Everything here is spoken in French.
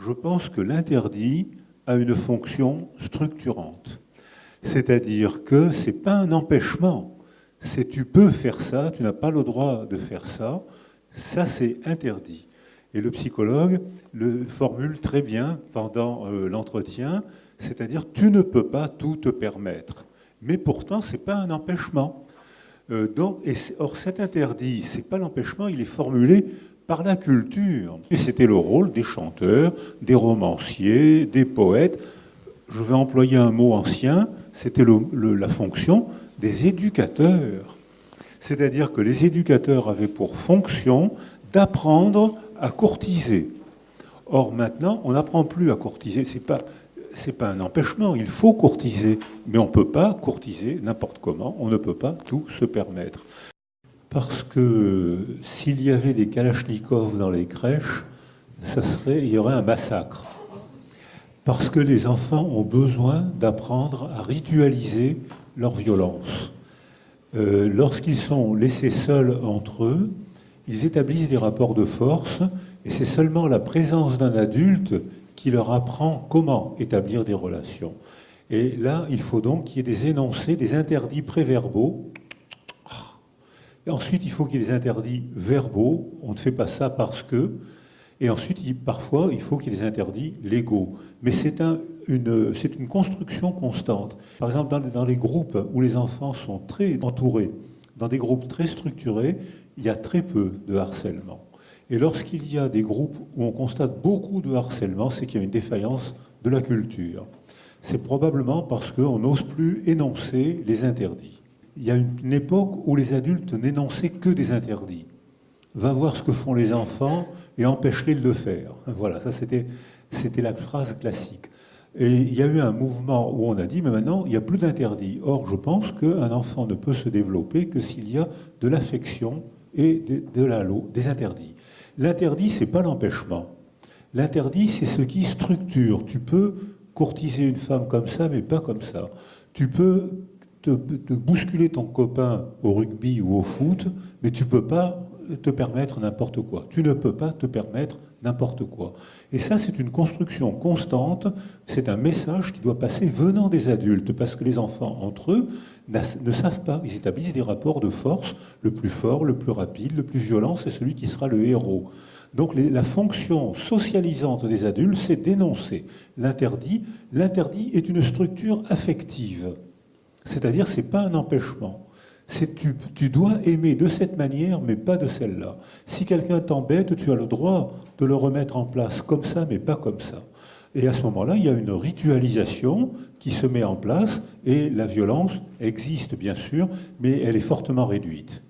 je pense que l'interdit a une fonction structurante. C'est-à-dire que ce n'est pas un empêchement. C'est tu peux faire ça, tu n'as pas le droit de faire ça. Ça, c'est interdit. Et le psychologue le formule très bien pendant l'entretien, c'est-à-dire tu ne peux pas tout te permettre. Mais pourtant, ce n'est pas un empêchement. Or, cet interdit, ce n'est pas l'empêchement, il est formulé par la culture. Et c'était le rôle des chanteurs, des romanciers, des poètes. Je vais employer un mot ancien, c'était la fonction des éducateurs. C'est-à-dire que les éducateurs avaient pour fonction d'apprendre à courtiser. Or, maintenant, on n'apprend plus à courtiser. C'est pas un empêchement, il faut courtiser. Mais on ne peut pas courtiser n'importe comment, on ne peut pas tout se permettre. Parce que s'il y avait des kalachnikovs dans les crèches, il y aurait un massacre. Parce que les enfants ont besoin d'apprendre à ritualiser leur violence. Lorsqu'ils sont laissés seuls entre eux, ils établissent des rapports de force, et c'est seulement la présence d'un adulte qui leur apprend comment établir des relations. Et là, il faut donc qu'il y ait des énoncés, des interdits préverbaux. Et ensuite, il faut qu'il y ait des interdits verbaux. On ne fait pas ça parce que... Et ensuite, parfois, il faut qu'il y ait des interdits légaux. Mais c'est une construction constante. Par exemple, dans les groupes où les enfants sont très entourés, dans des groupes très structurés, il y a très peu de harcèlement. Et lorsqu'il y a des groupes où on constate beaucoup de harcèlement, c'est qu'il y a une défaillance de la culture. C'est probablement parce qu'on n'ose plus énoncer les interdits. Il y a une époque où les adultes n'énonçaient que des interdits. Va voir ce que font les enfants et empêche-les de le faire. Voilà, ça c'était la phrase classique. Et il y a eu un mouvement où on a dit, mais maintenant, il n'y a plus d'interdits. Or, je pense qu'un enfant ne peut se développer que s'il y a de l'affection et des interdits. L'interdit, ce n'est pas l'empêchement. L'interdit, c'est ce qui structure. Tu peux courtiser une femme comme ça, mais pas comme ça. Tu peux te bousculer ton copain au rugby ou au foot, mais tu ne peux pas te permettre n'importe quoi. Tu ne peux pas te permettre n'importe quoi. Et ça, c'est une construction constante, c'est un message qui doit passer venant des adultes, parce que les enfants, entre eux, ne savent pas. Ils établissent des rapports de force. Le plus fort, le plus rapide, le plus violent, c'est celui qui sera le héros. Donc la fonction socialisante des adultes, c'est d'énoncer l'interdit. L'interdit est une structure affective. C'est-à-dire, ce n'est pas un empêchement. Tu dois aimer de cette manière, mais pas de celle-là. Si quelqu'un t'embête, tu as le droit de le remettre en place comme ça, mais pas comme ça. Et à ce moment-là, il y a une ritualisation qui se met en place, et la violence existe, bien sûr, mais elle est fortement réduite.